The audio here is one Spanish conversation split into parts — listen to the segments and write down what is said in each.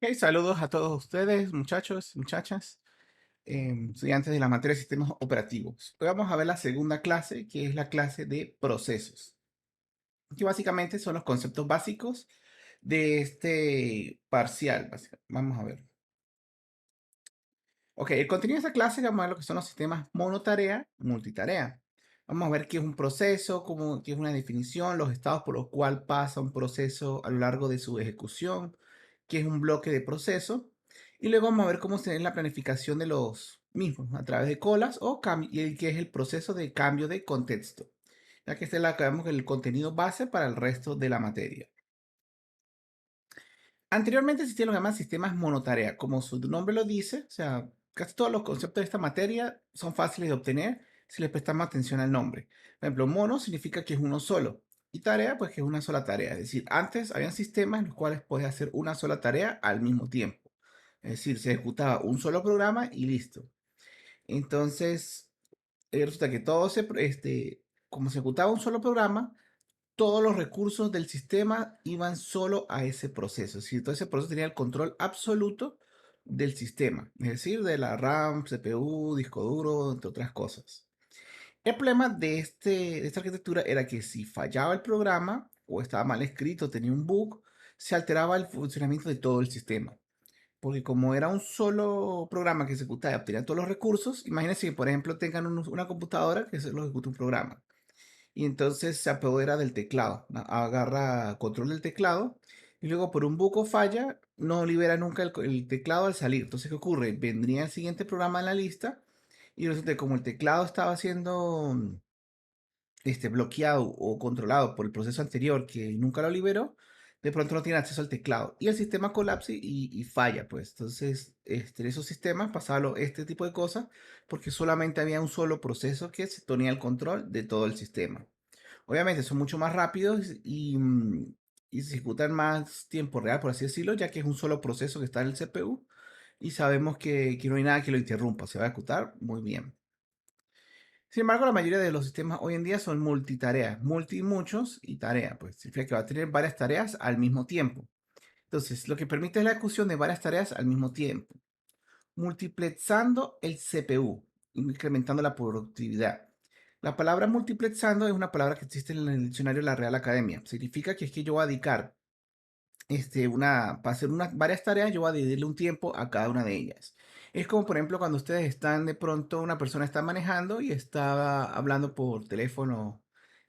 Ok, saludos a todos ustedes, muchachos, muchachas, estudiantes de la materia de sistemas operativos. Hoy vamos a ver la segunda clase, que es la clase de procesos, que básicamente son los conceptos básicos de este parcial. Vamos a ver. Ok, el contenido de esta clase vamos a ver lo que son los sistemas monotarea, multitarea. Vamos a ver qué es un proceso, qué es una definición, los estados por los cuales pasa un proceso a lo largo de su ejecución, qué es un bloque de proceso, y luego vamos a ver cómo se ve la planificación de los mismos a través de colas y qué es el proceso de cambio de contexto, ya que este es el contenido base para el resto de la materia. Anteriormente existían los demás sistemas monotarea, como su nombre lo dice, o sea, casi todos los conceptos de esta materia son fáciles de obtener si les prestamos atención al nombre. Por ejemplo, mono significa que es uno solo y tarea, pues que es una sola tarea. Es decir, antes habían sistemas en los cuales podías hacer una sola tarea al mismo tiempo. Es decir, se ejecutaba un solo programa y listo. Entonces, resulta que como se ejecutaba un solo programa, todos los recursos del sistema iban solo a ese proceso. Es decir, todo ese proceso tenía el control absoluto del sistema, es decir, de la RAM, CPU, disco duro, entre otras cosas. El problema de esta arquitectura era que si fallaba el programa o estaba mal escrito, tenía un bug, se alteraba el funcionamiento de todo el sistema. Porque como era un solo programa que ejecutaba y obtenía todos los recursos, imagínense que, por ejemplo, tengan una computadora que se lo ejecuta un programa y entonces se apodera del teclado, agarra control del teclado y luego por un bug o falla no libera nunca el teclado al salir. Entonces, ¿qué ocurre? Vendría el siguiente programa en la lista y resulta que como el teclado estaba siendo bloqueado o controlado por el proceso anterior que nunca lo liberó, de pronto no tiene acceso al teclado y el sistema colapsa y falla, pues. Entonces, en esos sistemas pasaba este tipo de cosas porque solamente había un solo proceso que se tenía el control de todo el sistema. Obviamente son mucho más rápidos y se ejecutan más tiempo real, por así decirlo, ya que es un solo proceso que está en el CPU y sabemos que no hay nada que lo interrumpa, se va a ejecutar muy bien. Sin embargo, la mayoría de los sistemas hoy en día son multitareas, muchos y tarea, pues significa que va a tener varias tareas al mismo tiempo. Entonces, lo que permite es la ejecución de varias tareas al mismo tiempo, multiplexando el CPU, incrementando la productividad. La palabra multiplexando es una palabra que existe en el diccionario de la Real Academia. Significa que es que yo voy a dedicar para hacer varias tareas, yo voy a dividirle un tiempo a cada una de ellas. Es como, por ejemplo, cuando ustedes están de pronto, una persona está manejando y está hablando por teléfono,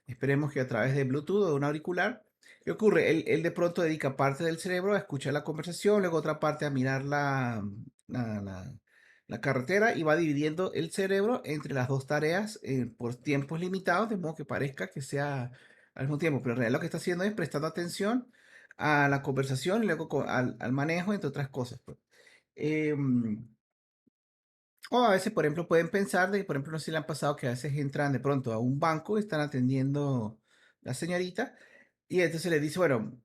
esperemos que a través de Bluetooth o de un auricular. ¿Qué ocurre? Él de pronto dedica parte del cerebro a escuchar la conversación, luego otra parte a mirar la, la- la carretera y va dividiendo el cerebro entre las dos tareas por tiempos limitados, de modo que parezca que sea al mismo tiempo, pero en realidad lo que está haciendo es prestando atención a la conversación y luego al manejo, entre otras cosas, pues. Em, o a veces, por ejemplo, pueden pensar por ejemplo, no sé si le han pasado que a veces entran de pronto a un banco y están atendiendo la señorita y entonces le dice, bueno,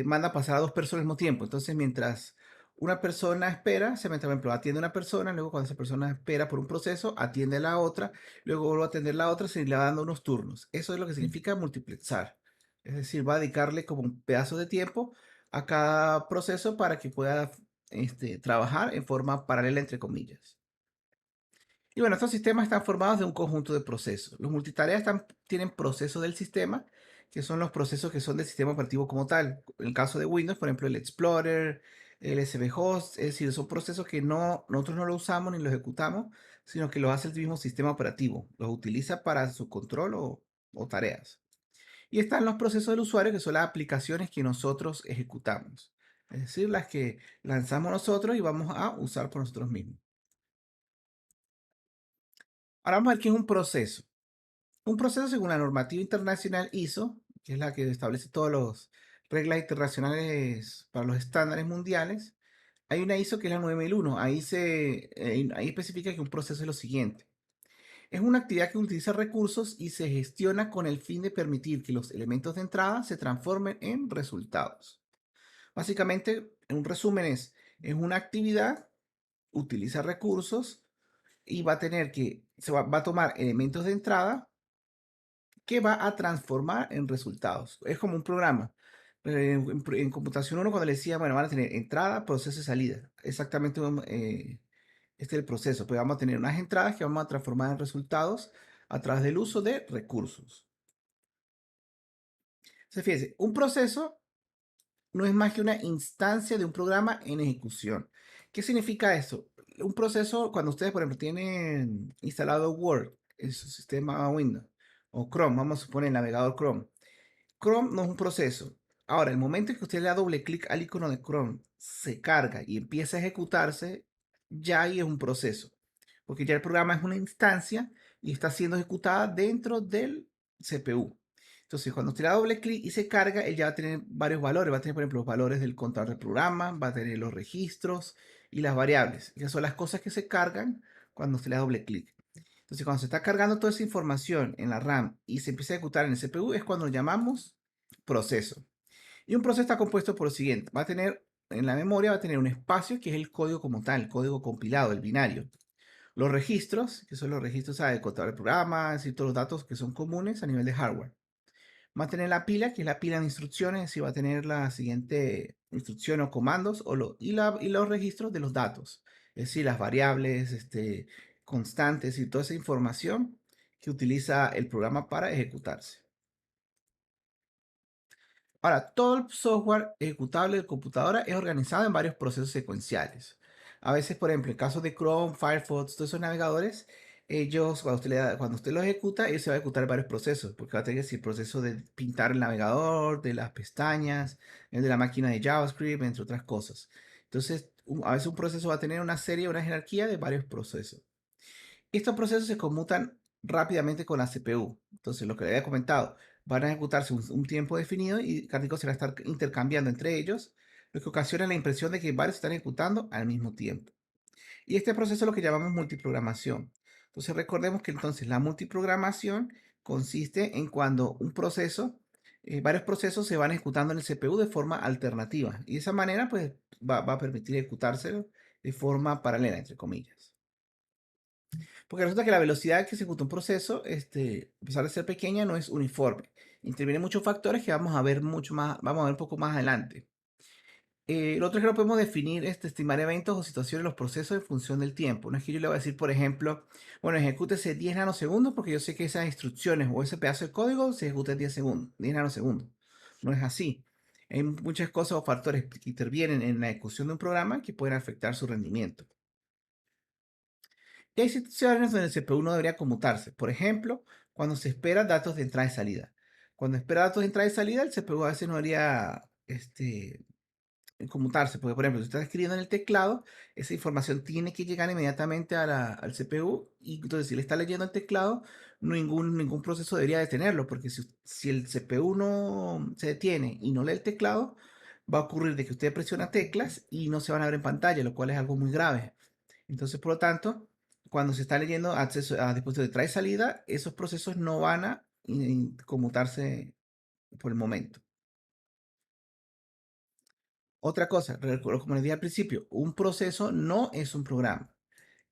manda a pasar a dos personas al mismo tiempo. Entonces, mientras una persona espera, por ejemplo, atiende a una persona, luego cuando esa persona espera por un proceso, atiende a la otra, luego vuelve a atender a la otra, se le va dando unos turnos. Eso es lo que significa multiplexar. Es decir, va a dedicarle como un pedazo de tiempo a cada proceso para que pueda trabajar en forma paralela, entre comillas. Y bueno, estos sistemas están formados de un conjunto de procesos. Los multitareas tienen procesos del sistema, que son los procesos que son del sistema operativo como tal. En el caso de Windows, por ejemplo, el Explorer, el SB-Host, es decir, son procesos que nosotros no los usamos ni los ejecutamos, sino que los hace el mismo sistema operativo. Los utiliza para su control o tareas. Y están los procesos del usuario, que son las aplicaciones que nosotros ejecutamos. Es decir, las que lanzamos nosotros y vamos a usar por nosotros mismos. Ahora vamos a ver qué es un proceso. Un proceso según la normativa internacional ISO, que es la que establece todas las reglas internacionales para los estándares mundiales, hay una ISO que es la 9001. Ahí especifica que un proceso es lo siguiente. Es una actividad que utiliza recursos y se gestiona con el fin de permitir que los elementos de entrada se transformen en resultados. Básicamente, en un resumen es una actividad, utiliza recursos y va a tener va a tomar elementos de entrada que va a transformar en resultados. Es como un programa. en computación uno cuando le decía, bueno, van a tener entrada, proceso y salida. Exactamente este es el proceso. Pues vamos a tener unas entradas que vamos a transformar en resultados a través del uso de recursos. Se fíjese, un proceso no es más que una instancia de un programa en ejecución. ¿Qué significa eso? Un proceso, cuando ustedes, por ejemplo, tienen instalado Word en su sistema Windows o Chrome, vamos a suponer el navegador Chrome. Chrome no es un proceso. Ahora, el momento en que usted le da doble clic al icono de Chrome, se carga y empieza a ejecutarse, ya ahí es un proceso. Porque ya el programa es una instancia y está siendo ejecutada dentro del CPU. Entonces, cuando usted le da doble clic y se carga, él ya va a tener varios valores. Va a tener, por ejemplo, los valores del contador del programa, va a tener los registros y las variables. Esas son las cosas que se cargan cuando usted le da doble clic. Entonces, cuando se está cargando toda esa información en la RAM y se empieza a ejecutar en el CPU, es cuando lo llamamos proceso. Y un proceso está compuesto por lo siguiente. Va a tener, en la memoria va a tener un espacio que es el código como tal, el código compilado, el binario. Los registros, que son los registros de contador de programas y todos los datos que son comunes a nivel de hardware. Va a tener la pila, que es la pila de instrucciones, y va a tener la siguiente instrucción o comandos y los registros de los datos. Es decir, las variables, constantes y toda esa información que utiliza el programa para ejecutarse. Ahora, todo el software ejecutable de computadora es organizado en varios procesos secuenciales. A veces, por ejemplo, en caso de Chrome, Firefox, todos esos navegadores, ellos, cuando usted lo ejecuta, ellos se va a ejecutar varios procesos, porque va a tener el proceso de pintar el navegador, de las pestañas, el de la máquina de JavaScript, entre otras cosas. Entonces, a veces un proceso va a tener una serie, una jerarquía de varios procesos. Estos procesos se conmutan rápidamente con la CPU. Entonces, lo que le había comentado, van a ejecutarse un tiempo definido y Cártico se va a estar intercambiando entre ellos, lo que ocasiona la impresión de que varios están ejecutando al mismo tiempo. Y este proceso es lo que llamamos multiprogramación. Entonces, recordemos que entonces la multiprogramación consiste en cuando varios procesos se van ejecutando en el CPU de forma alternativa. Y de esa manera, pues, va a permitir ejecutarse de forma paralela, entre comillas. Porque resulta que la velocidad que se ejecuta un proceso, a pesar de ser pequeña, no es uniforme. Intervienen muchos factores que vamos a ver mucho más, vamos a ver un poco más adelante. Lo otro es que no podemos definir, estimar eventos o situaciones en los procesos en función del tiempo. No es que yo le voy a decir, por ejemplo, bueno, ejecútese 10 nanosegundos porque yo sé que esas instrucciones o ese pedazo de código se ejecuta en 10 segundos, 10 nanosegundos. No es así. Hay muchas cosas o factores que intervienen en la ejecución de un programa que pueden afectar su rendimiento. Y hay situaciones donde el CPU no debería conmutarse. Por ejemplo, cuando se espera datos de entrada y salida. Cuando espera datos de entrada y salida, el CPU a veces no debería conmutarse. Porque, por ejemplo, si está escribiendo en el teclado, esa información tiene que llegar inmediatamente al CPU. Y entonces, si le está leyendo el teclado, ningún proceso debería detenerlo. Porque si el CPU no se detiene y no lee el teclado, va a ocurrir de que usted presiona teclas y no se van a ver en pantalla, lo cual es algo muy grave. Entonces, por lo tanto, cuando se está leyendo acceso a dispositivos de entrada y salida, esos procesos no van a conmutarse por el momento. Otra cosa, como les dije al principio, un proceso no es un programa,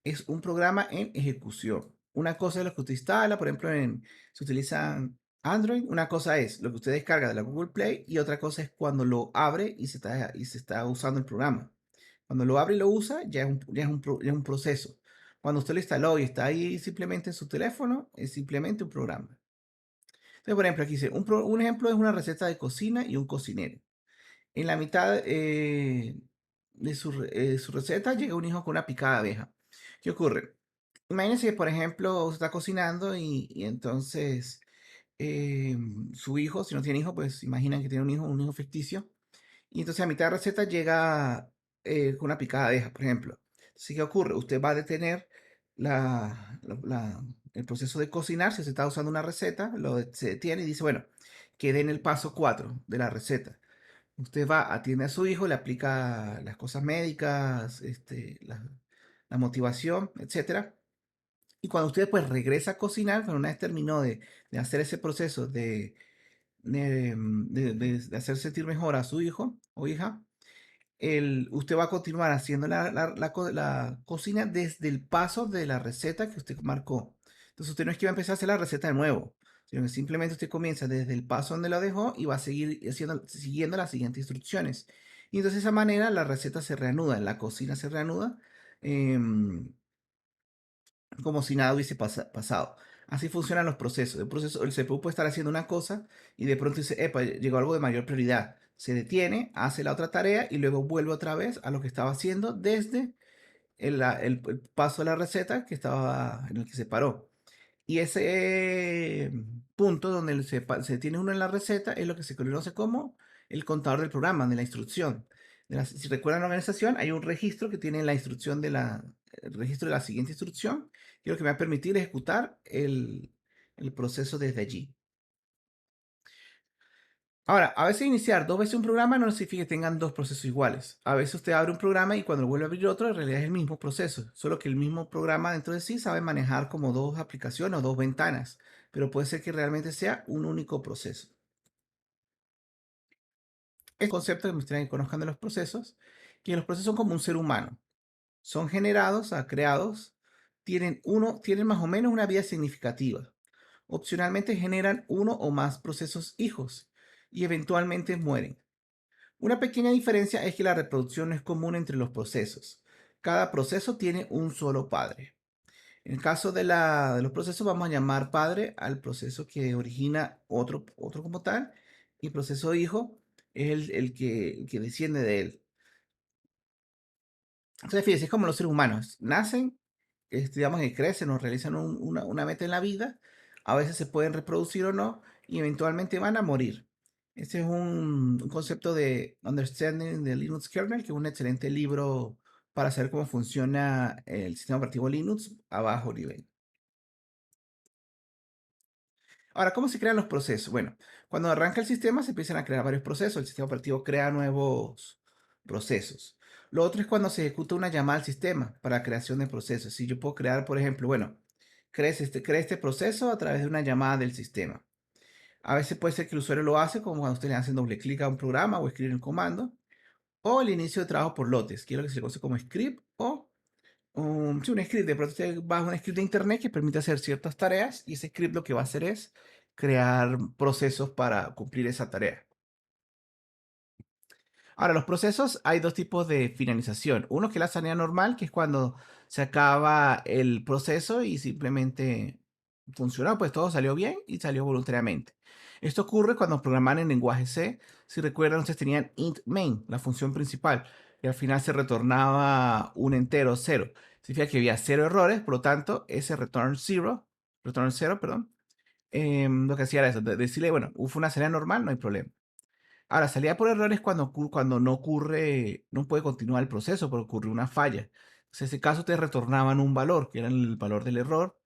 es un programa en ejecución. Una cosa es lo que usted instala, por ejemplo, se utiliza Android, una cosa es lo que usted descarga de la Google Play y otra cosa es cuando lo abre y se está usando el programa. Cuando lo abre y lo usa, ya es un proceso. Cuando usted lo instaló y está ahí simplemente en su teléfono, es simplemente un programa. Entonces, por ejemplo, aquí dice, un ejemplo es una receta de cocina y un cocinero. En la mitad de su receta llega un hijo con una picada de abeja. ¿Qué ocurre? Imagínense que, por ejemplo, usted está cocinando y entonces su hijo, si no tiene hijo, pues imaginan que tiene un hijo ficticio. Y entonces a mitad de receta llega con una picada de abeja, por ejemplo. Entonces, ¿qué ocurre? Usted va a detener el proceso de cocinar. Si se está usando una receta, se detiene y dice, bueno, quede en el paso 4 de la receta. Usted va, atiende a su hijo, le aplica las cosas médicas, la motivación, etcétera. Y cuando usted pues regresa a cocinar, cuando una vez terminó de hacer ese proceso de hacer sentir mejor a su hijo o hija, usted va a continuar haciendo la cocina desde el paso de la receta que usted marcó. Entonces usted no es que va a empezar a hacer la receta de nuevo. sino que simplemente usted comienza desde el paso donde lo dejó y va a seguir siguiendo las siguientes instrucciones. Y entonces de esa manera la receta se reanuda, la cocina se reanuda em, como si nada hubiese pasado. Así funcionan los procesos. El CPU puede estar haciendo una cosa y de pronto dice, epa, llegó algo de mayor prioridad. Se detiene, hace la otra tarea y luego vuelve otra vez a lo que estaba haciendo desde el paso de la receta que estaba en el que se paró. Y ese punto donde se tiene uno en la receta es lo que se conoce como el contador del programa, de la instrucción. Si recuerdan la organización, hay un registro que tiene la instrucción el registro de la siguiente instrucción, y lo que me va a permitir ejecutar el proceso desde allí. Ahora, a veces iniciar dos veces un programa no significa que tengan dos procesos iguales. A veces usted abre un programa y cuando vuelve a abrir otro, en realidad es el mismo proceso, solo que el mismo programa dentro de sí sabe manejar como dos aplicaciones o dos ventanas, pero puede ser que realmente sea un único proceso. El concepto que me gustaría que conozcan de los procesos, que los procesos son como un ser humano. Son generados, creados, tienen más o menos una vida significativa. Opcionalmente generan uno o más procesos hijos y eventualmente mueren. Una pequeña diferencia es que la reproducción no es común entre los procesos. Cada proceso tiene un solo padre. En el caso de los procesos, vamos a llamar padre al proceso que origina otro como tal, y el proceso hijo es el que desciende de él. Entonces, fíjense, es como los seres humanos. Nacen, digamos que crecen o realizan una meta en la vida. A veces se pueden reproducir o no y eventualmente van a morir. Este es un concepto de Understanding the Linux Kernel, que es un excelente libro para saber cómo funciona el sistema operativo Linux a bajo nivel. Ahora, ¿cómo se crean los procesos? Bueno, cuando arranca el sistema se empiezan a crear varios procesos. El sistema operativo crea nuevos procesos. Lo otro es cuando se ejecuta una llamada al sistema para creación de procesos. Si yo puedo crear, por ejemplo, bueno, crea este proceso a través de una llamada del sistema. A veces puede ser que el usuario lo hace como cuando usted le hace doble clic a un programa o escribe un comando. O el inicio de trabajo por lotes, que es lo que se le conoce como script o sí, un script. De pronto usted baja un script de internet que permite hacer ciertas tareas y ese script lo que va a hacer es crear procesos para cumplir esa tarea. Ahora, los procesos hay dos tipos de finalización. Uno que es la salida normal, que es cuando se acaba el proceso y simplemente funcionó, pues todo salió bien y salió voluntariamente. Esto ocurre cuando programan en lenguaje C. Si recuerdan, ustedes tenían int main, la función principal, y al final se retornaba un entero cero. Significa que había cero errores, por lo tanto, ese return cero, perdón, lo que hacía era eso, decirle, bueno, fue una salida normal, no hay problema. Ahora, salida por error es cuando no ocurre, no puede continuar el proceso porque ocurrió una falla. Entonces, en ese caso te retornaban un valor, que era el valor del error.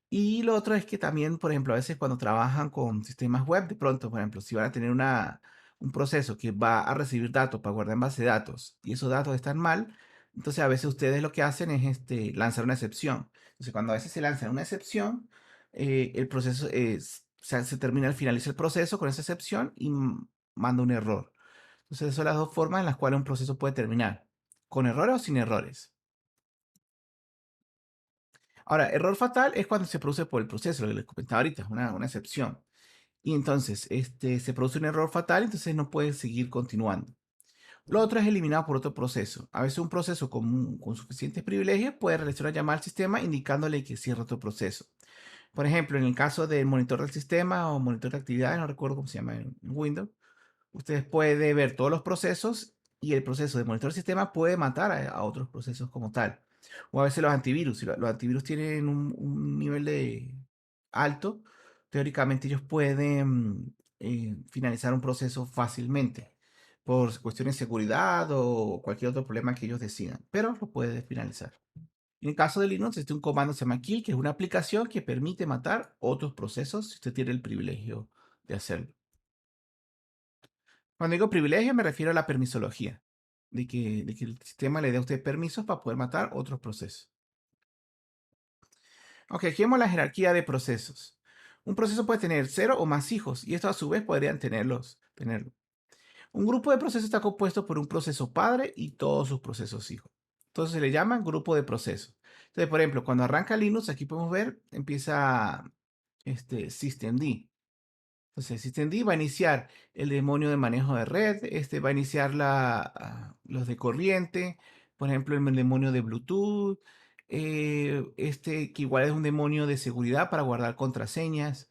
Y lo otro es que también, por ejemplo, a veces cuando trabajan con sistemas web, de pronto, por ejemplo, si van a tener un proceso que va a recibir datos para guardar en base de datos y esos datos están mal, entonces a veces ustedes lo que hacen es lanzar una excepción. Entonces, cuando a veces se lanza una excepción, el proceso se termina al finalizar el proceso con esa excepción y manda un error. Entonces, esas son las dos formas en las cuales un proceso puede terminar, con errores o sin errores. Ahora, error fatal es cuando se produce por el proceso, lo que les comentaba ahorita, es una excepción. Y entonces, se produce un error fatal, entonces no puede seguir continuando. Lo otro es eliminado por otro proceso. A veces un proceso con suficientes privilegios puede realizar una llamada al sistema indicándole que cierra otro proceso. Por ejemplo, en el caso del monitor del sistema o monitor de actividades, no recuerdo cómo se llama en Windows, ustedes pueden ver todos los procesos y el proceso de monitor del sistema puede matar a otros procesos como tal. O a veces los antivirus, si los antivirus tienen un nivel de alto, teóricamente ellos pueden finalizar un proceso fácilmente por cuestiones de seguridad o cualquier otro problema que ellos decidan, pero lo puede finalizar. En el caso de Linux, existe un comando que se llama kill, que es una aplicación que permite matar otros procesos si usted tiene el privilegio de hacerlo. Cuando digo privilegio me refiero a la permisología, de que el sistema le dé a usted permisos para poder matar otros procesos. Ok, aquí vemos la jerarquía de procesos. Un proceso puede tener cero o más hijos y esto a su vez podrían tenerlo. Un grupo de procesos está compuesto por un proceso padre y todos sus procesos hijos. Entonces se le llama grupo de procesos. Entonces, por ejemplo, cuando arranca Linux, aquí podemos ver, empieza systemd. Entonces, systemd va a iniciar el demonio de manejo de red, va a iniciar los de corriente, por ejemplo, el demonio de Bluetooth, que igual es un demonio de seguridad para guardar contraseñas.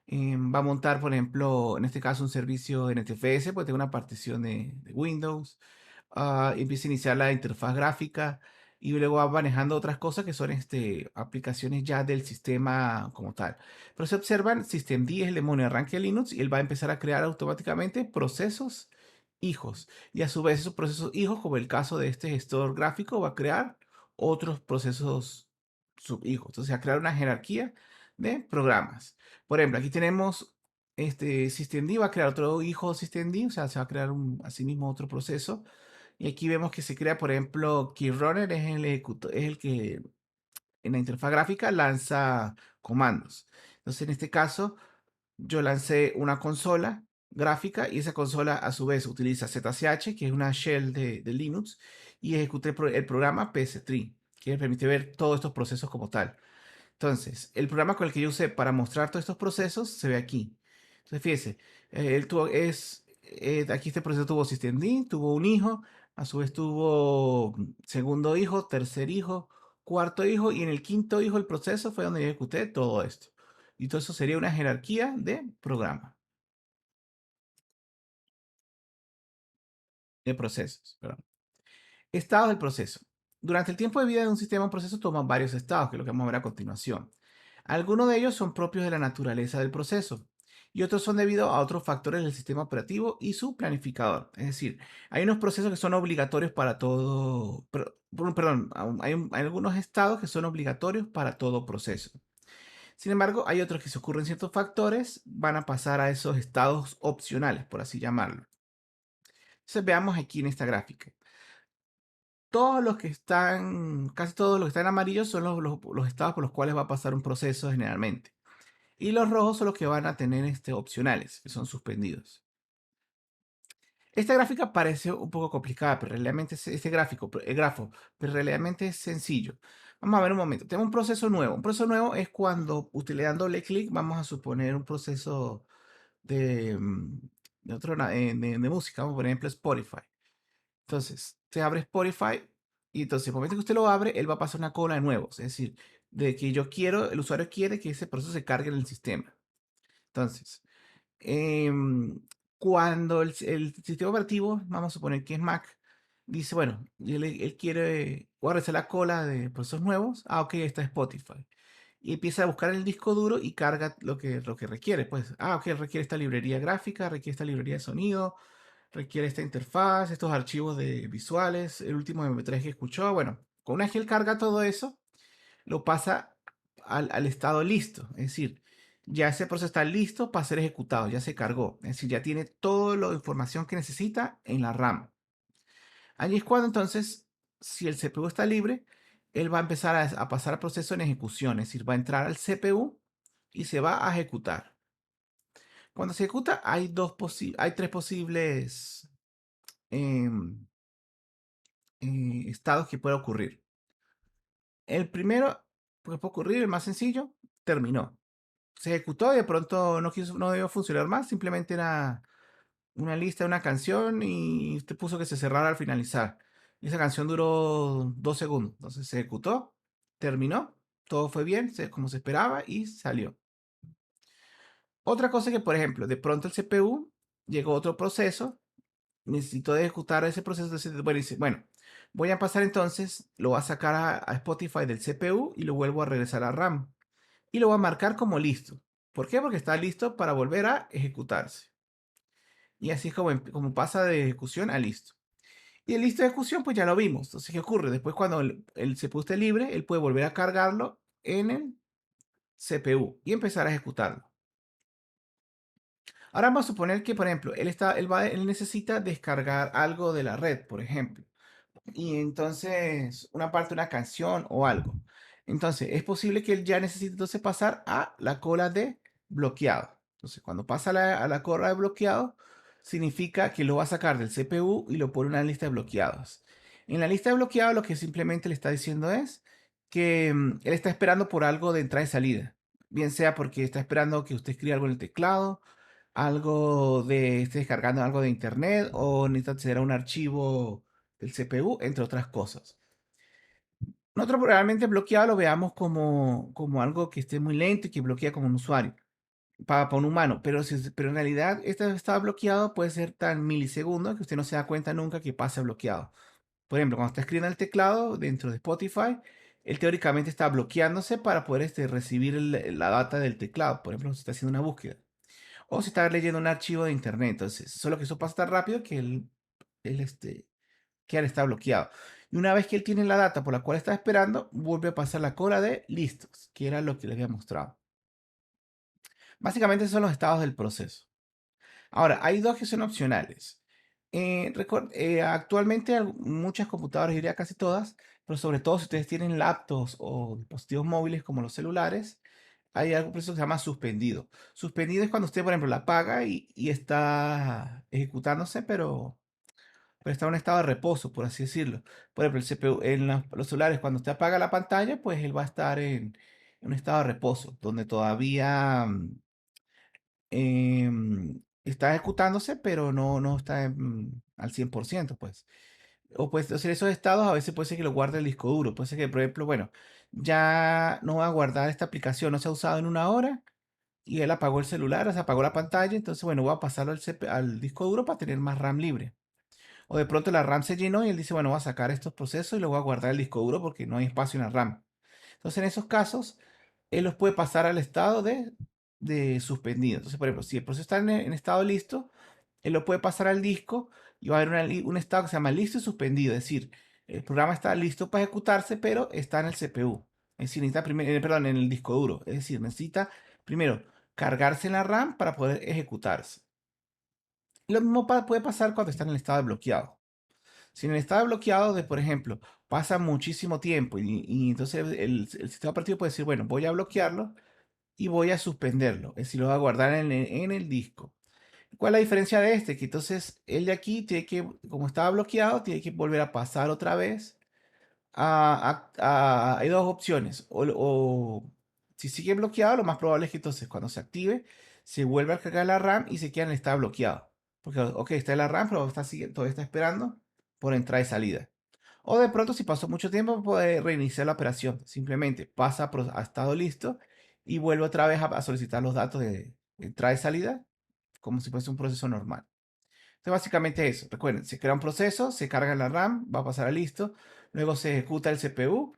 Va a montar, por ejemplo, en este caso un servicio NTFS, pues tengo una partición de Windows. Empieza a iniciar la interfaz gráfica y luego va manejando otras cosas que son aplicaciones ya del sistema como tal. Pero se observan, systemd es el demonio de arranque de Linux y él va a empezar a crear automáticamente procesos hijos. Y a su vez esos procesos hijos, como el caso de este gestor gráfico, va a crear otros procesos subhijos. Entonces, a crear una jerarquía de programas. Por ejemplo, aquí tenemos systemd va a crear otro hijo systemd, o sea, se va a crear asimismo otro proceso. Y aquí vemos que se crea, por ejemplo, keyrunner es el que en la interfaz gráfica lanza comandos. Entonces, en este caso, yo lancé una consola gráfica y esa consola a su vez utiliza ZSH, que es una shell de Linux, y ejecuté el programa PS3, que me permite ver todos estos procesos como tal. Entonces, el programa con el que yo usé para mostrar todos estos procesos se ve aquí. Entonces, fíjese, aquí este proceso tuvo systemd, tuvo un hijo, a su vez tuvo segundo hijo, tercer hijo, cuarto hijo, y en el quinto hijo el proceso fue donde yo ejecuté todo esto. Y todo eso sería una jerarquía de programa, de procesos, perdón. Estados del proceso. Durante el tiempo de vida de un sistema, un proceso toma varios estados, que es lo que vamos a ver a continuación. Algunos de ellos son propios de la naturaleza del proceso y otros son debido a otros factores del sistema operativo y su planificador. Es decir, hay unos procesos que son obligatorios para todo, perdón, hay algunos estados que son obligatorios para todo proceso. Sin embargo, hay otros que se ocurren ciertos factores, van a pasar a esos estados opcionales, por así llamarlo. Entonces veamos aquí en esta gráfica. Todos los que están, casi todos los que están amarillos son los estados por los cuales va a pasar un proceso generalmente. Y los rojos son los que van a tener opcionales, que son suspendidos. Esta gráfica parece un poco complicada, pero realmente este gráfico, el grafo, pero realmente es sencillo. Vamos a ver un momento. Tengo un proceso nuevo. Un proceso nuevo es cuando usted le dan doble clic, vamos a suponer un proceso de, de música, como por ejemplo Spotify. Entonces, se abre Spotify y entonces, el momento que usted lo abre, él va a pasar una cola de nuevos. Es decir, de que el usuario quiere que ese proceso se cargue en el sistema. Entonces, em, cuando el sistema operativo, vamos a suponer que es Mac, dice, bueno, él quiere guardarse la cola de procesos nuevos. Ah, ok, está Spotify. Y empieza a buscar en el disco duro y carga lo que requiere. Pues, ok, requiere esta librería gráfica, requiere esta librería de sonido, requiere esta interfaz, estos archivos de visuales, el último MP3 que escuchó. Bueno, con una vez que él carga todo eso, lo pasa al estado listo. Es decir, ya ese proceso está listo para ser ejecutado, ya se cargó. Es decir, ya tiene toda la información que necesita en la RAM. Allí es cuando entonces, si el CPU está libre, él va a empezar a pasar al proceso en ejecución. Es decir, va a entrar al CPU y se va a ejecutar. Cuando se ejecuta, hay tres posibles em, estados que puede ocurrir. El primero que puede ocurrir, el más sencillo, terminó. Se ejecutó y de pronto no debió funcionar más, simplemente era una lista de una canción y usted puso que se cerrara al finalizar. Y esa canción duró 2 segundos. Entonces se ejecutó, terminó, todo fue bien, como se esperaba y salió. Otra cosa que, por ejemplo, de pronto el CPU llegó a otro proceso, necesito de ejecutar ese proceso. Entonces, bueno, dice, bueno, voy a pasar entonces, lo voy a sacar a Spotify del CPU y lo vuelvo a regresar a RAM. Y lo voy a marcar como listo. ¿Por qué? Porque está listo para volver a ejecutarse. Y así es como pasa de ejecución a listo. Y el listo de ejecución, pues ya lo vimos. Entonces, ¿qué ocurre? Después, cuando el CPU esté libre, él puede volver a cargarlo en el CPU y empezar a ejecutarlo. Ahora vamos a suponer que, por ejemplo, él necesita descargar algo de la red, por ejemplo. Y entonces, una parte de una canción o algo. Entonces, es posible que él ya necesite entonces pasar a la cola de bloqueado. Entonces, cuando pasa a la cola de bloqueado, significa que lo va a sacar del CPU y lo pone en una lista de bloqueados. En la lista de bloqueados, lo que simplemente le está diciendo es que él está esperando por algo de entrada y salida. bien sea porque está esperando que usted escriba algo en el teclado, esté descargando algo de internet o necesita acceder a un archivo del CPU, entre otras cosas. Nosotros realmente bloqueado lo veamos como algo que esté muy lento y que bloquea como un usuario, para un humano, pero en realidad este estado bloqueado puede ser tan milisegundos que usted no se da cuenta nunca que pasa bloqueado. Por ejemplo, cuando está escribiendo el teclado dentro de Spotify, él teóricamente está bloqueándose para poder recibir la data del teclado. Por ejemplo, si está haciendo una búsqueda. O si está leyendo un archivo de internet. Entonces, solo que eso pasa tan rápido que que él está bloqueado. Y una vez que él tiene la data por la cual está esperando, vuelve a pasar la cola de listos, que era lo que le había mostrado. Básicamente, esos son los estados del proceso. Ahora, hay dos que son opcionales. Actualmente muchas computadoras, diría casi todas, pero sobre todo si ustedes tienen laptops o dispositivos móviles como los celulares, hay algo por eso que se llama suspendido. Suspendido es cuando usted, por ejemplo, la apaga y está ejecutándose, pero está en un estado de reposo, por así decirlo. Por ejemplo, el CPU, en los celulares, cuando usted apaga la pantalla, pues él va a estar en un estado de reposo, donde todavía está ejecutándose, pero no está al 100%, pues. O puede ser esos estados, a veces puede ser que lo guarde el disco duro. Puede ser que, por ejemplo, bueno, ya no va a guardar esta aplicación, no se ha usado en una hora y él apagó el celular, o sea, apagó la pantalla, entonces, bueno, voy a pasarlo al disco duro para tener más RAM libre. O de pronto la RAM se llenó y él dice, bueno, voy a sacar estos procesos y los voy a guardar el disco duro porque no hay espacio en la RAM. Entonces, en esos casos, él los puede pasar al estado de suspendido. Entonces, por ejemplo, si el proceso está en estado listo, él lo puede pasar al disco y va a haber un estado que se llama listo y suspendido. Es decir, el programa está listo para ejecutarse, pero está en el CPU. Es decir, necesita primero, perdón, en el disco duro. Es decir, necesita primero cargarse en la RAM para poder ejecutarse. Lo mismo puede pasar cuando está en el estado de bloqueado. Si en el estado de bloqueado, por ejemplo, pasa muchísimo tiempo y entonces el sistema operativo puede decir, bueno, voy a bloquearlo y voy a suspenderlo. Es decir, lo voy a guardar en el disco. ¿Cuál es la diferencia de este? Que entonces él de aquí tiene que, como estaba bloqueado, tiene que volver a pasar otra vez. Hay dos opciones. O si sigue bloqueado, lo más probable es que entonces cuando se active, se vuelva a cargar la RAM y se queda en el estado bloqueado. Porque, ok, está en la RAM, pero todavía está esperando por entrada y salida. O de pronto, si pasó mucho tiempo, puede reiniciar la operación. Simplemente pasa a estado listo y vuelve otra vez a solicitar los datos de entrada y salida como si fuese un proceso normal. Entonces, básicamente eso. Recuerden, se crea un proceso, se carga en la RAM, va a pasar a listo, luego se ejecuta el CPU,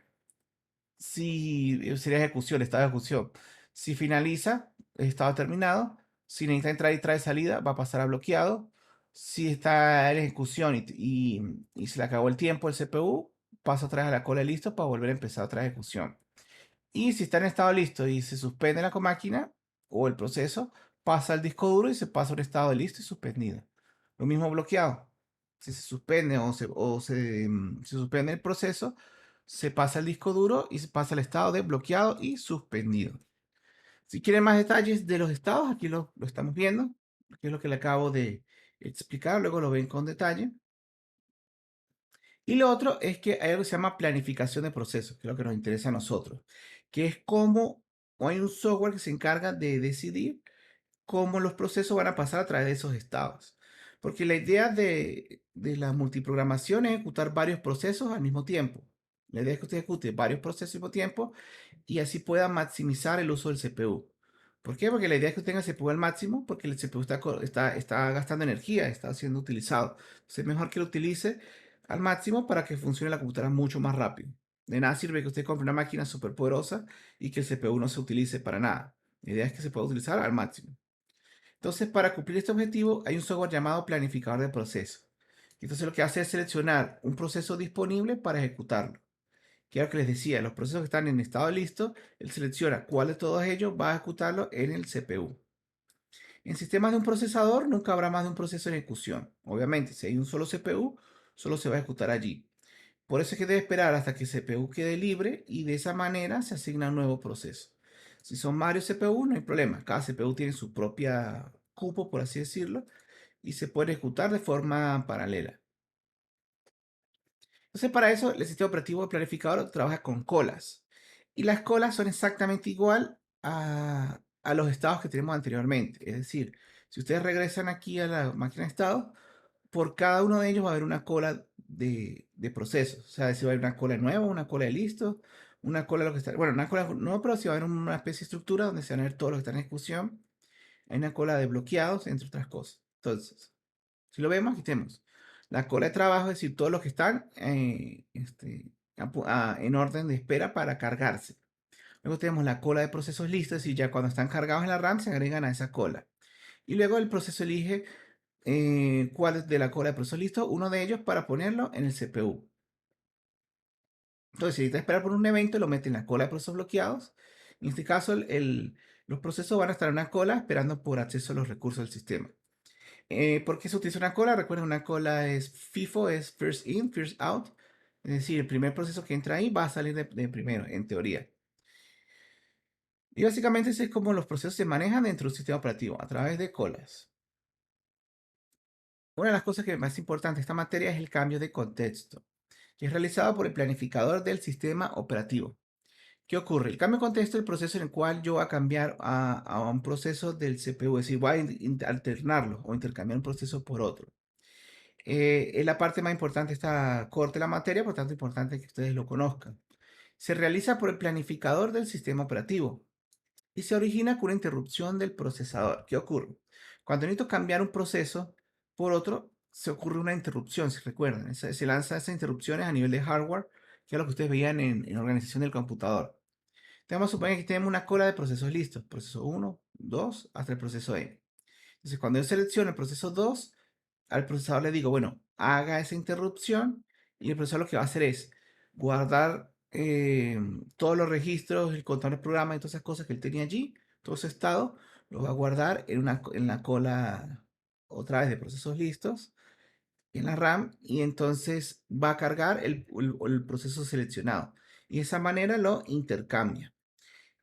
si sería ejecución, estado de ejecución. Si finaliza, estado terminado. Si necesita entrada y trae salida, va a pasar a bloqueado. Si está en ejecución y se le acabó el tiempo el CPU, pasa otra vez a la cola de listo para volver a empezar otra ejecución. Y si está en estado listo y se suspende la máquina o el proceso, pasa al disco duro y se pasa a un estado de listo y suspendido. Lo mismo bloqueado. Si se suspende se suspende el proceso, se pasa al disco duro y se pasa al estado de bloqueado y suspendido. Si quieren más detalles de los estados, aquí lo estamos viendo, que es lo que le acabo de explicar, luego lo ven con detalle. Y lo otro es que hay algo que se llama planificación de procesos, que es lo que nos interesa a nosotros, que es cómo hay un software que se encarga de decidir cómo los procesos van a pasar a través de esos estados. Porque la idea de la multiprogramación es ejecutar varios procesos al mismo tiempo. La idea es que usted ejecute varios procesos al mismo tiempo y así pueda maximizar el uso del CPU. ¿Por qué? Porque la idea es que usted tenga el CPU al máximo, porque el CPU está gastando energía, está siendo utilizado. Entonces es mejor que lo utilice al máximo para que funcione la computadora mucho más rápido. De nada sirve que usted compre una máquina súper poderosa y que el CPU no se utilice para nada. La idea es que se pueda utilizar al máximo. Entonces, para cumplir este objetivo, hay un software llamado planificador de procesos. Entonces, lo que hace es seleccionar un proceso disponible para ejecutarlo. Que es lo que les decía, los procesos que están en estado listo, él selecciona cuál de todos ellos va a ejecutarlo en el CPU. En sistemas de un procesador nunca habrá más de un proceso en ejecución. Obviamente, si hay un solo CPU, solo se va a ejecutar allí. Por eso es que debe esperar hasta que el CPU quede libre y de esa manera se asigna un nuevo proceso. Si son varios CPU, no hay problema. Cada CPU tiene su propia cupo, por así decirlo, y se puede ejecutar de forma paralela. Entonces, para eso, el sistema operativo planificador trabaja con colas. Y las colas son exactamente igual a los estados que tenemos anteriormente. Es decir, si ustedes regresan aquí a la máquina de estado, por cada uno de ellos va a haber una cola de procesos. O sea, si va a haber una cola nueva, una cola de listo, una cola de lo que está. Bueno, una cola no, pero si va a haber una especie de estructura donde se van a ver todos los que están en ejecución. Hay una cola de bloqueados, entre otras cosas. Entonces, si lo vemos, aquí tenemos la cola de trabajo, es decir, todos los que están en orden de espera para cargarse. Luego tenemos la cola de procesos listos y ya cuando están cargados en la RAM se agregan a esa cola. Y luego el proceso elige cuál es de la cola de procesos listos, uno de ellos para ponerlo en el CPU. Entonces, si necesita esperar por un evento, lo mete en la cola de procesos bloqueados. En este caso, los procesos van a estar en una cola esperando por acceso a los recursos del sistema. ¿Por qué se utiliza una cola? Recuerden, una cola es FIFO, es First In, First Out. Es decir, el primer proceso que entra ahí va a salir de primero, en teoría. Y básicamente ese es como los procesos se manejan dentro de un sistema operativo, a través de colas. Una de las cosas que es más importante de esta materia es el cambio de contexto, que es realizado por el planificador del sistema operativo. ¿Qué ocurre? El cambio de contexto es el proceso en el cual yo voy a cambiar a un proceso del CPU, es decir, voy a alternarlo o intercambiar un proceso por otro. Es la parte más importante de esta corte de la materia, por tanto, importante que ustedes lo conozcan. Se realiza por el planificador del sistema operativo y se origina con una interrupción del procesador. ¿Qué ocurre? Cuando necesito cambiar un proceso por otro, se ocurre una interrupción, si recuerdan. Se lanzan esas interrupciones a nivel de hardware, que es lo que ustedes veían en organización del computador. Vamos a suponer que tenemos una cola de procesos listos, proceso uno, 2, hasta el proceso N. Entonces, cuando yo selecciono el proceso 2, al procesador le digo, bueno, haga esa interrupción y el procesador lo que va a hacer es guardar todos los registros, el contador de programa y todas esas cosas que él tenía allí, todo ese estado, lo va a guardar en la cola otra vez de procesos listos, en la RAM, y entonces va a cargar el proceso seleccionado. Y de esa manera lo intercambia.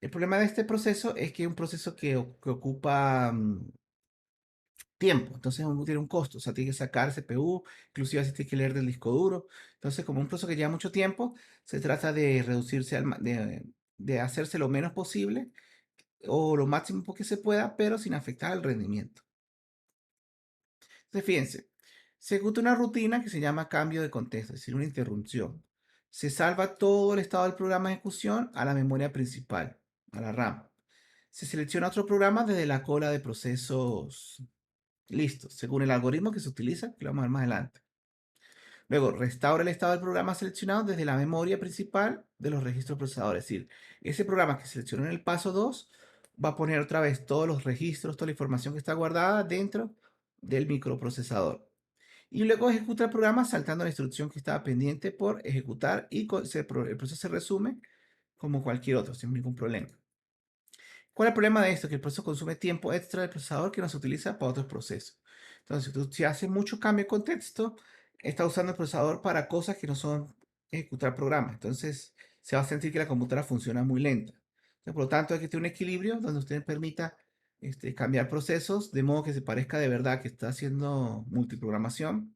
El problema de este proceso es que es un proceso que ocupa tiempo, entonces tiene un costo, o sea, tiene que sacar CPU, inclusive así tiene que leer del disco duro. Entonces, como un proceso que lleva mucho tiempo, se trata de reducirse, de hacerse lo menos posible o lo máximo que se pueda, pero sin afectar el rendimiento. Entonces, fíjense, se ejecuta una rutina que se llama cambio de contexto, es decir, una interrupción. Se salva todo el estado del programa de ejecución a la memoria principal, a la RAM. Se selecciona otro programa desde la cola de procesos listos, según el algoritmo que se utiliza, que lo vamos a ver más adelante. Luego, restaura el estado del programa seleccionado desde la memoria principal de los registros procesadores. Es decir, ese programa que seleccionó en el paso 2 va a poner otra vez todos los registros, toda la información que está guardada dentro del microprocesador. Y luego ejecuta el programa saltando la instrucción que estaba pendiente por ejecutar y el proceso se resume como cualquier otro, sin ningún problema. ¿Cuál es el problema de esto? Que el proceso consume tiempo extra del procesador que no se utiliza para otros procesos. Entonces, si hace mucho cambio de contexto, está usando el procesador para cosas que no son ejecutar programas. Entonces, se va a sentir que la computadora funciona muy lenta. Entonces, por lo tanto, hay que tener un equilibrio donde usted permita cambiar procesos de modo que se parezca de verdad que está haciendo multiprogramación,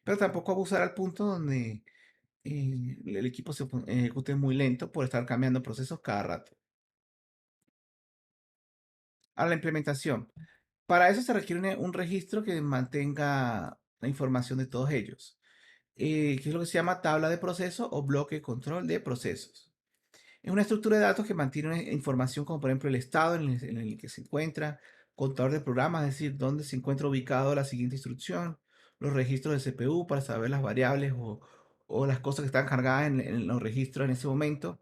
pero tampoco abusar al punto donde el equipo se ejecute muy lento por estar cambiando procesos cada rato. Ahora, la implementación. Para eso se requiere un registro que mantenga la información de todos ellos, que es lo que se llama tabla de proceso o bloque de control de procesos. Es una estructura de datos que mantiene información como por ejemplo el estado en el que se encuentra, contador de programas, es decir, dónde se encuentra ubicado la siguiente instrucción, los registros de CPU para saber las variables o las cosas que están cargadas en los registros en ese momento,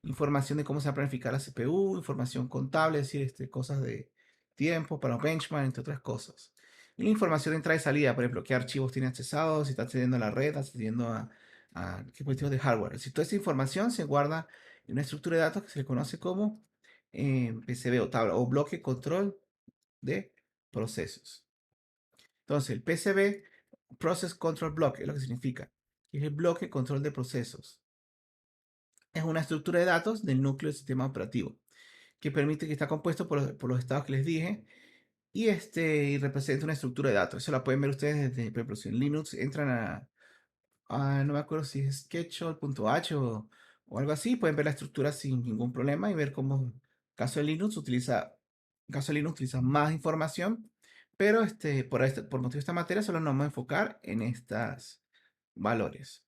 información de cómo se va a planificar la CPU, información contable, es decir, cosas de tiempo para benchmark, entre otras cosas. Y la información de entrada y salida, por ejemplo, qué archivos tiene accesados, si está accediendo a la red, accediendo a qué cuestiones de hardware. Si toda esa información se guarda en una estructura de datos que se le conoce como PCB o tabla o bloque control de procesos. Entonces, el PCB, Process Control Block, es lo que significa, que es el bloque control de procesos. Es una estructura de datos del núcleo del sistema operativo que permite que está compuesto por los estados que les dije y representa una estructura de datos. Eso la pueden ver ustedes desde, por ejemplo, si en Linux entran no me acuerdo si es Sketchall.h o algo así, pueden ver la estructura sin ningún problema y ver cómo Caso de Linux utiliza más información, pero por motivo de esta materia solo nos vamos a enfocar en estos valores.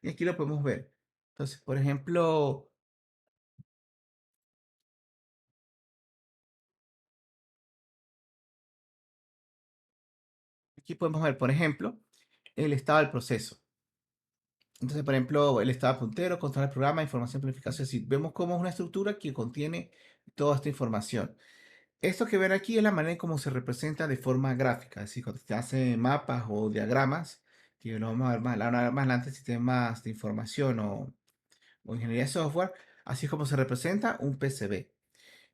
Y aquí lo podemos ver. Entonces, por ejemplo, aquí podemos ver, por ejemplo, el estado del proceso. Entonces, por ejemplo, el estado puntero, controlar el programa, información, planificación. Es decir, vemos cómo es una estructura que contiene toda esta información. Esto que ven aquí es la manera en cómo se representa de forma gráfica. Es decir, cuando se hace mapas o diagramas, que lo vamos a ver más adelante, sistemas de información o ingeniería de software, así es como se representa un PCB.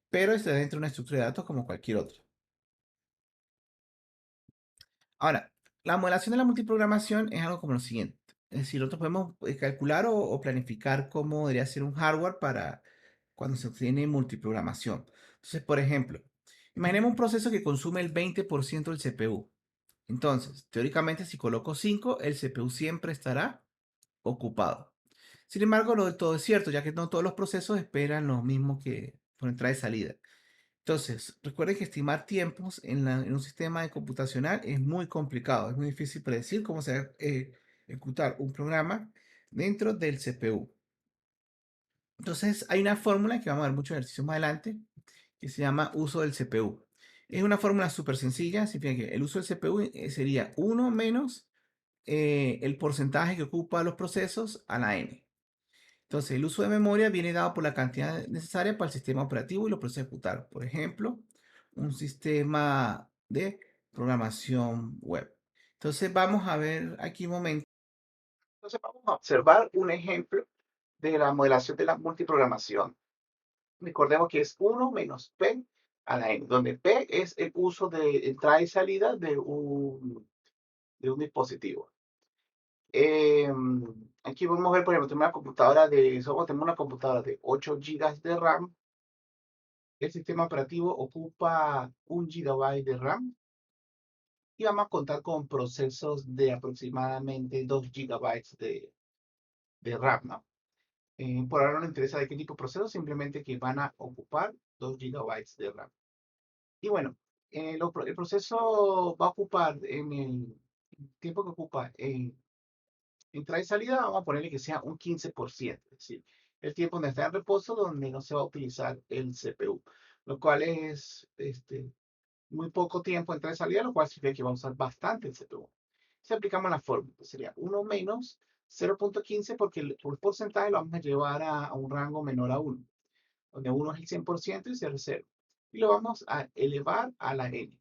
Pero está dentro de una estructura de datos como cualquier otra. Ahora, la modelación de la multiprogramación es algo como lo siguiente. Es decir, nosotros podemos calcular o planificar cómo debería ser un hardware para cuando se tiene multiprogramación. Entonces, por ejemplo, imaginemos un proceso que consume el 20% del CPU. Entonces, teóricamente, si coloco 5, el CPU siempre estará ocupado. Sin embargo, no del todo es cierto, ya que no todos los procesos esperan lo mismo que por entrada y salida. Entonces, recuerden que estimar tiempos en un sistema de computacional es muy complicado, es muy difícil predecir cómo se va a ejecutar un programa dentro del CPU. Entonces, hay una fórmula que vamos a ver muchos ejercicios más adelante que se llama uso del CPU. Es una fórmula súper sencilla, significa que el uso del CPU sería 1 menos el porcentaje que ocupa los procesos a la n. Entonces, el uso de memoria viene dado por la cantidad necesaria para el sistema operativo y lo procesos ejecutar. Por ejemplo, un sistema de programación web. Entonces, vamos a ver aquí un momento. Entonces, vamos a observar un ejemplo de la modelación de la multiprogramación. Recordemos que es 1 menos P a la N, donde P es el uso de entrada y salida de un dispositivo. Aquí vamos a ver, por ejemplo, tenemos una computadora de 8 gigas de RAM. El sistema operativo ocupa 1 GB de RAM y vamos a contar con procesos de aproximadamente 2 GB de RAM, ¿no? Por ahora no nos interesa de qué tipo de procesos, simplemente que van a ocupar 2 GB de RAM. Y bueno, el proceso va a ocupar en el tiempo que ocupa en entrada y salida, vamos a ponerle que sea un 15%, es decir, el tiempo donde está en reposo, donde no se va a utilizar el CPU, lo cual es muy poco tiempo entrada y salida, lo cual significa que vamos a usar bastante el CPU. Si aplicamos la fórmula, sería 1 menos 0.15 porque por porcentaje lo vamos a llevar a un rango menor a 1, donde 1 es el 100% y 0 es 0. Y lo vamos a elevar a la n.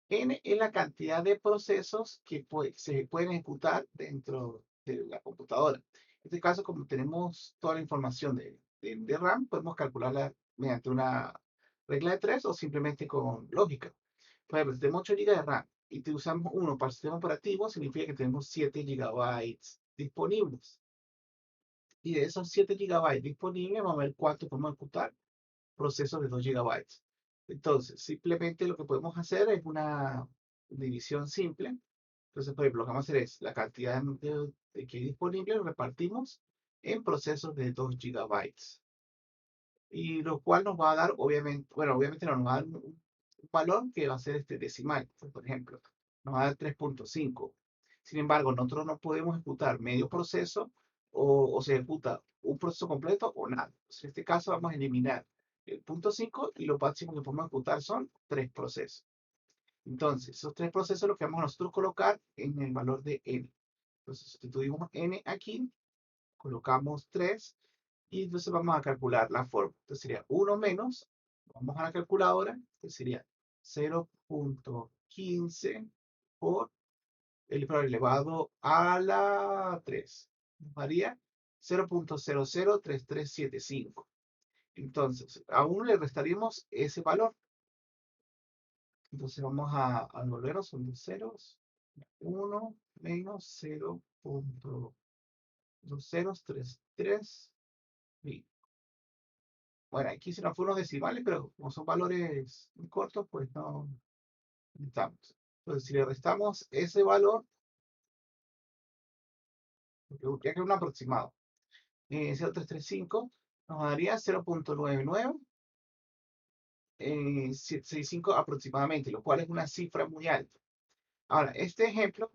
N es la cantidad de procesos que se pueden ejecutar dentro de la computadora. En este caso, como tenemos toda la información de RAM, podemos calcularla mediante una regla de 3 o simplemente con lógica. Por ejemplo, si tenemos 8 GB de RAM y te usamos uno para el sistema operativo, significa que tenemos 7 GB disponibles. Y de esos 7 GB disponibles, vamos a ver cuánto podemos ejecutar procesos de 2 GB. Entonces, simplemente lo que podemos hacer es una división simple. Entonces, por ejemplo, lo que vamos a hacer es la cantidad que hay disponible, lo repartimos en procesos de 2 GB. Y lo cual nos va a dar, obviamente, bueno, obviamente no, nos va a dar un valor que va a ser este decimal, pues, por ejemplo, nos va a dar 3.5. Sin embargo, nosotros no podemos ejecutar medio proceso o se ejecuta un proceso completo o nada. Entonces, en este caso vamos a eliminar el punto 5 y lo máximo que podemos ejecutar son 3 procesos. Entonces, esos 3 procesos los que vamos a nosotros colocar en el valor de n. Entonces, sustituimos n aquí, colocamos 3 y entonces vamos a calcular la fórmula. Entonces sería 1 menos, vamos a la calculadora, que sería 0.15 por el elevado a la 3. Nos daría 0.003375. Entonces, a 1 le restaríamos ese valor. Entonces vamos a devolvernos, son dos ceros. 1 menos 0.2033. Bueno, aquí se nos fueron los decimales, pero como son valores muy cortos, pues no necesitamos. Entonces, si le restamos ese valor, ya que es un aproximado, 0.335, nos daría 0.9965 aproximadamente, lo cual es una cifra muy alta. Ahora, este ejemplo,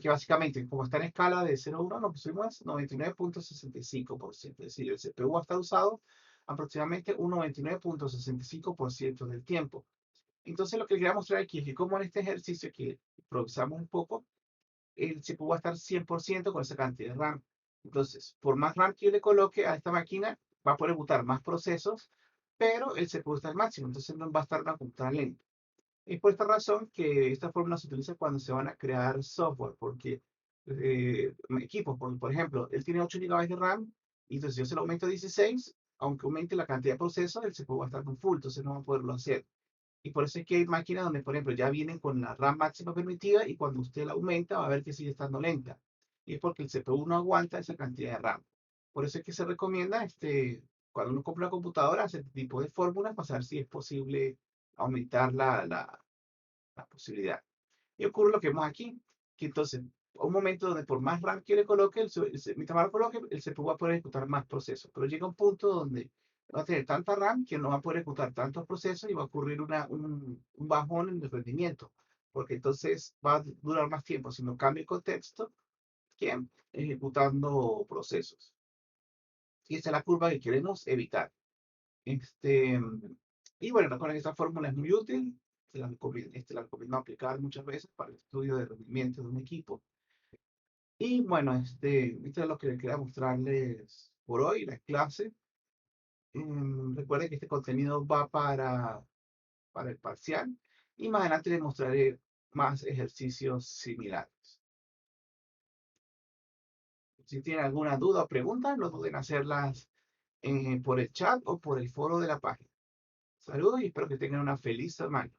que básicamente, como está en escala de 0 a 1, nos pusimos 99.65%. Es decir, el CPU va a estar usado aproximadamente un 99.65% del tiempo. Entonces, lo que quería mostrar aquí es que como en este ejercicio que improvisamos un poco, el CPU va a estar 100% con esa cantidad de RAM. Entonces, por más RAM que yo le coloque a esta máquina, va a poder ejecutar más procesos, pero el CPU está al máximo, entonces no va a estar una computadora lenta. Es por esta razón que esta fórmula se utiliza cuando se van a crear software, porque equipos, por ejemplo, él tiene 8 GB de RAM, y entonces yo se lo aumento a 16, aunque aumente la cantidad de procesos, el CPU va a estar con full, entonces no va a poderlo hacer. Y por eso es que hay máquinas donde, por ejemplo, ya vienen con la RAM máxima permitida y cuando usted la aumenta va a ver que sigue estando lenta. Y es porque el CPU no aguanta esa cantidad de RAM. Por eso es que se recomienda, cuando uno compra una computadora, hacer este tipo de fórmulas para saber si es posible aumentar la posibilidad. Y ocurre lo que vemos aquí, que entonces, un momento donde por más RAM que le coloque, mientras más lo coloque, el CPU va a poder ejecutar más procesos. Pero llega un punto donde va a tener tanta RAM que no va a poder ejecutar tantos procesos y va a ocurrir un bajón en el rendimiento, porque entonces va a durar más tiempo si no cambia el contexto que ejecutando procesos. Y esa es la curva que queremos evitar. Este, y bueno, recuerden que esta fórmula es muy útil. La recomiendo aplicar muchas veces para el estudio de rendimiento de un equipo. Y bueno, esto es lo que quería mostrarles por hoy, la clase. Recuerden que este contenido va para el parcial y más adelante les mostraré más ejercicios similares. Si tienen alguna duda o pregunta, no duden en hacerlas por el chat o por el foro de la página. Saludos y espero que tengan una feliz semana.